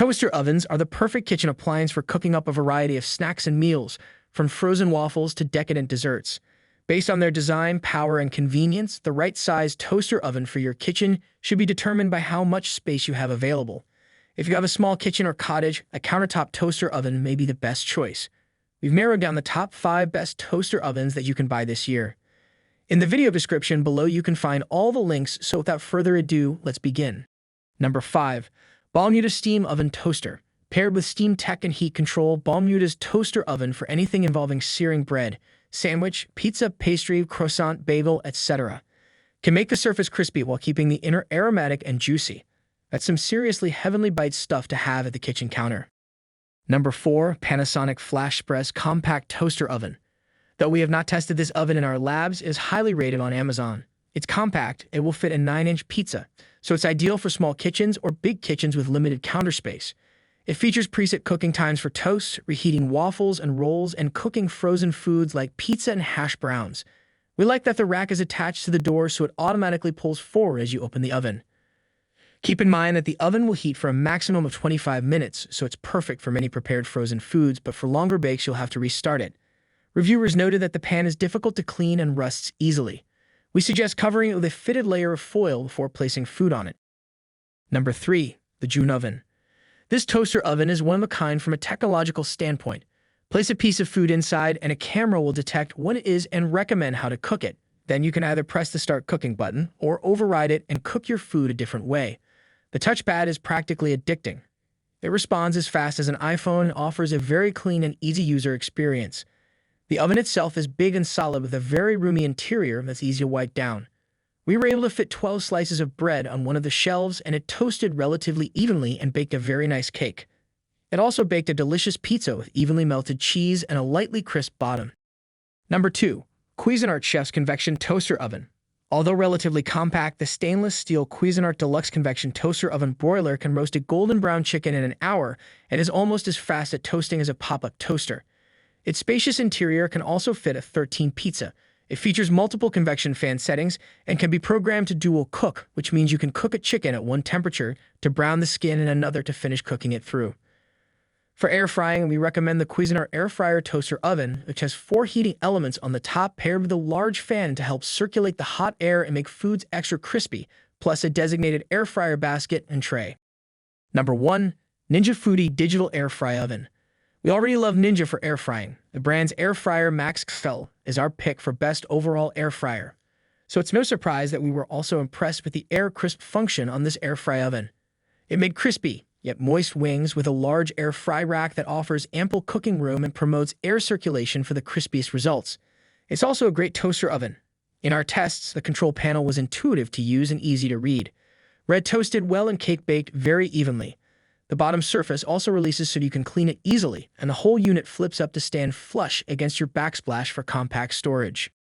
Toaster ovens are the perfect kitchen appliance for cooking up a variety of snacks and meals, from frozen waffles to decadent desserts. Based on their design, power, and convenience, the right size toaster oven for your kitchen should be determined by how much space you have available. If you have a small kitchen or cottage, a countertop toaster oven may be the best choice. We've narrowed down the top 5 best toaster ovens that you can buy this year. In the video description below, you can find all the links, so without further ado, let's begin. Number 5. BALMUDA Steam Oven Toaster. Paired with steam tech and heat control, BALMUDA's toaster oven for anything involving searing bread, sandwich, pizza, pastry, croissant, bagel, etc. Can make the surface crispy while keeping the inner aromatic and juicy. That's some seriously heavenly bite stuff to have at the kitchen counter. Number 4. Panasonic FlashXpressertop Compact Toaster Oven. Though we have not tested this oven in our labs, it is highly rated on Amazon. It's compact, it will fit a 9-inch pizza, so it's ideal for small kitchens or big kitchens with limited counter space. It features preset cooking times for toast, reheating waffles and rolls, and cooking frozen foods like pizza and hash browns. We like that the rack is attached to the door so it automatically pulls forward as you open the oven. Keep in mind that the oven will heat for a maximum of 25 minutes, so it's perfect for many prepared frozen foods, but for longer bakes you'll have to restart it. Reviewers noted that the pan is difficult to clean and rusts easily. We suggest covering it with a fitted layer of foil before placing food on it. Number 3. The Joon Oven. This toaster oven is one of a kind from a technological standpoint. Place a piece of food inside and a camera will detect what it is and recommend how to cook it. Then you can either press the start cooking button or override it and cook your food a different way. The touchpad is practically addicting. It responds as fast as an iPhone and offers a very clean and easy user experience. The oven itself is big and solid with a very roomy interior that's easy to wipe down. We were able to fit 12 slices of bread on one of the shelves, and it toasted relatively evenly and baked a very nice cake. It also baked a delicious pizza with evenly melted cheese and a lightly crisp bottom. Number 2. Cuisinart Chef's Convection Toaster Oven. Although relatively compact, the stainless steel Cuisinart Deluxe Convection Toaster Oven broiler can roast a golden brown chicken in an hour and is almost as fast at toasting as a pop-up toaster. Its spacious interior can also fit a 13 pizza. It features multiple convection fan settings and can be programmed to dual cook, which means you can cook a chicken at one temperature to brown the skin and another to finish cooking it through. For air frying, we recommend the Cuisinart Air Fryer Toaster Oven, which has 4 heating elements on the top paired with a large fan to help circulate the hot air and make foods extra crispy, plus a designated air fryer basket and tray. Number 1. Ninja Foodie Digital Air Fry Oven. We already love Ninja for air frying. The brand's Air Fryer Max XL is our pick for best overall air fryer. So it's no surprise that we were also impressed with the air crisp function on this air fry oven. It made crispy, yet moist wings with a large air fry rack that offers ample cooking room and promotes air circulation for the crispiest results. It's also a great toaster oven. In our tests, the control panel was intuitive to use and easy to read. Bread toasted well and cake baked very evenly. The bottom surface also releases so you can clean it easily, and the whole unit flips up to stand flush against your backsplash for compact storage.